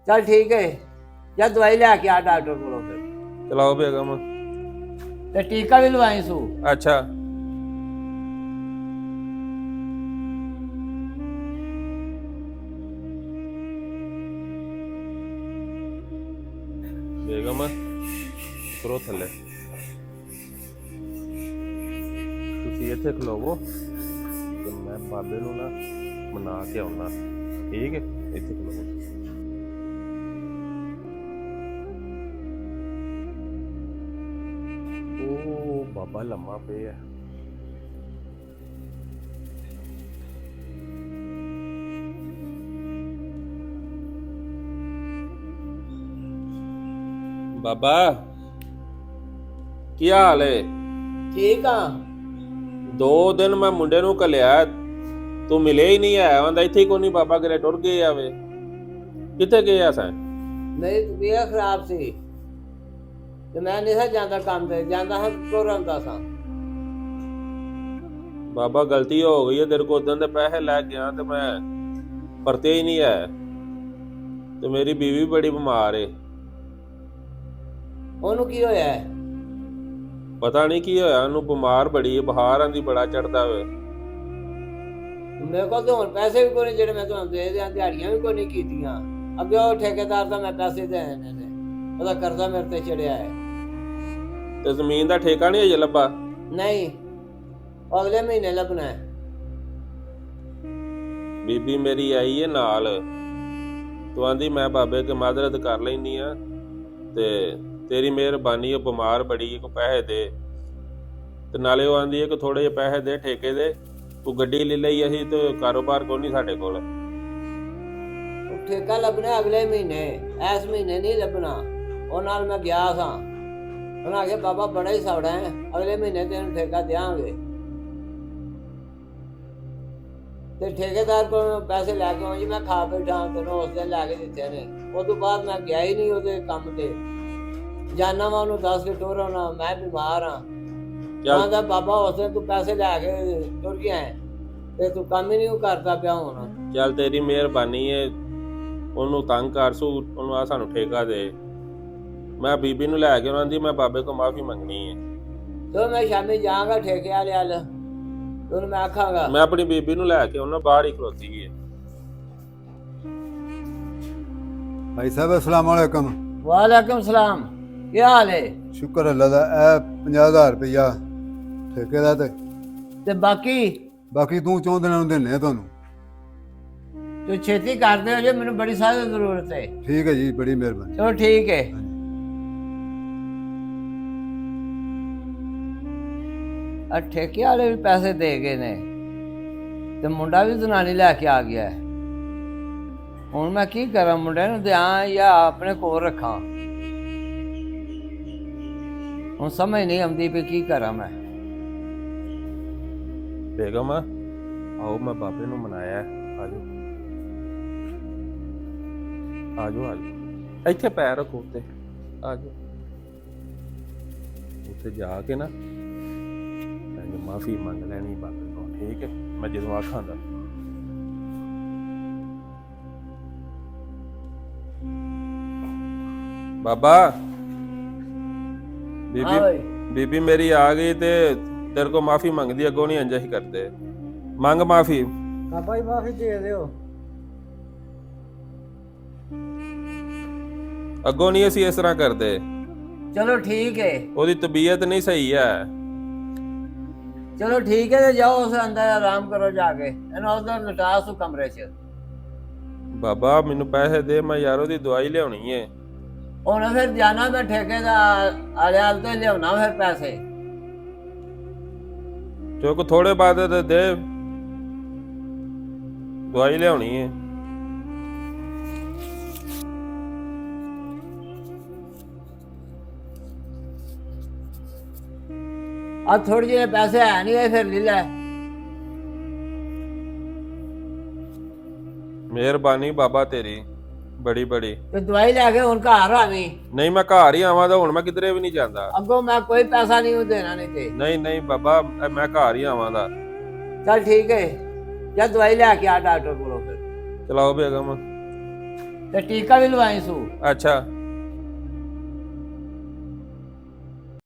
चल ठीक है, जा दवाई लेके आ डॉक्टर को फिर चलाओ बेगम। ते टीका भी लवाई सू। अच्छा बेगम करो थले तुसी इत्थे खलोवो ते मैं बाबे नूं ना मना के आउना। ठीक है इत्थे खलोवो। ओ बाबा लम्मा पे है। बाबा की हाल है? ठीक हाँ। 2 दिन मैं मुंडे नूं घल्लिया तू मिले ही नहीं है। आंदा इत्थे को नहीं बाबा किते टुर गए आवे। किथे गए असां? मेरी तबीयत खराब सी ते मैं नहीं था जांदा काम ते, जांदा हा तो रंदा सा। बाबा गलती हो गई है तेरे को। उदन दे पैसे लै गया ते मैं परते ही नहीं है। ते मेरी बीवी बड़ी बीमार है। ओनू की होया है? पता नहीं की होया ओनू। बीमार बड़ी है, बुखार आंदी बड़ा चढ़दा वे। मेरे को तो हुण पैसे भी कोई नहीं जेड़े मैं तुहानू दे दियां, दिहाड़ियां भी कोई नहीं कीतियां। अगे वो ठेकेदार दा मैं पैसे देने ने, ओदा कर्जा मेरे ते चढ़िया है। ते जमीन दा ठेका नहीं अजे लब्भा? नहीं, अगले महीने लगना है। बीबी मेरी आई है नाल। तू आंदी मैं बाबे के मदद कर लैनी आ ते तेरी मेहरबानी है, बीमार बड़ी है, को पैसे दे। ते नाले वो आंदी है कि थोड़े जे पैसे दे ठेके दे। तू गड्डी ले लई असी ते कारोबार कोई नहीं साडे कोल। ठेका लगना है अगले महीने, इस महीने नहीं लगना। और नाल मैं गया था, उन्हें आखे बाबा बड़ा ही सौड़ा है, अगले महीने तेन ठेका देंगे। ते ठेकेदार को पैसे लैके आऊँ जी, मैं खा बैठा तेन उस दिन लैके दिते ने। उस तो बाद मैं गया ही नहीं वो काम ते। जाना वा उन्होंने 10 के टुर होना, मैं बीमार हाँ। कहता बाबा उस दिन तू पैसे लैके टुर गया है ते तू काम ही नहीं करता पिया होना। चल तेरी मेहरबानी है, ਉਹਨੂੰ ਤੰਗ ਕਰ ਸੂ ਉਹਨੂੰ ਆ ਸਾਨੂੰ ਠੇਕਾ ਦੇ। मैं बीबी ਨੂੰ ਲੈ ਕੇ ਉਹਨਾਂ ਦੀ मैं बाबे को माफी मंगनी है। तो मैं शामी जाऊंगा ठेके वाले हाल तो मैं आखांगा। मैं अपनी बीबी ਨੂੰ ਲੈ ਕੇ ਉਹਨਾਂ ਬਾਹਰ ਹੀ ਖਲੋਤੀ ਹੈ। भाई साहब अस्सलाम वालेकुम। वालेकुम सलाम, क्या हाल है? शुक्र अल्लाह दा। ए 50,000 रुपया ठेके दा ते बाकी बाकी तू 4 दिनां ਨੂੰ देने ਤੁਹਾਨੂੰ। तो छेती कर दे जो, मैंने बड़ी सारी जरूरत है। ठीक है जी, बड़ी मेहरबानी। चलो ठीक है। ठेके वाले भी पैसे दे गए ने ते मुंडा भी जनानी लैके आ गया है। हुण मैं की करा, मुंडे नूं दियां या अपने कोल रखा? हुण समझ नहीं आती भी की करा मैं। बेगम आओ मैं बाबे ਨੂੰ ਮਨਾਇਆ। ਆਜੋ ਆਜੋ ਆਜੋ ਇੱਥੇ ਪੈਰ ਰੱਖੋ ਉੱਤੇ। ਆਜੋ ਉੱਥੇ ਜਾ ਕੇ ਨਾ ਮੈਂ ਮਾਫੀ ਮੰਗ ਲੈਣੀ ਬਾਬੇ ਕੋਲ। ਠੀਕ ਹੈ ਮੈਂ ਜਦੋਂ ਆਖਾਂਗਾ। बाबा बीबी बीबी मेरी आ गई ते तेरे को माफी मंगदी। अगो नहीं अंजा ही करते। मंग माफी। बाबा ही माफी दे दियो। अगो नहीं असी इस तरह करते। चलो ठीक है। ओदी तबीयत नहीं सही है। चलो ठीक है, तो जाओ उस अंदर आराम करो जाके, इन्हें उधर लटा सो कमरे च। बाबा मैनू पैसे दे, मैं यार ओदी दवाई लियानी है। उन्हें फिर जाना मैं ठेकेदार आले हाल तो लियाना फिर पैसे। जो को थोड़े बाद दे, दवाई लियानी है। अब थोड़ी जी पैसे है नहीं है, फिर ले ले। मेहरबानी बाबा तेरी बड़ी बड़ी। तो दवाई लैके हुण घर आवी। नहीं मैं घर ही आवां तो हुण मैं किधरे भी नहीं जांदा। अगो मैं कोई पैसा नहीं देना नहीं ते। नहीं नहीं बाबा मैं घर ही आवां दा। चल ठीक है, जा दवाई लैके आ डॉक्टर को फिर। चलाओ बेगम। ਤੇ ਟੀਕਾ ਵੀ ਲਵਾਈ ਸੂ। ਅੱਛਾ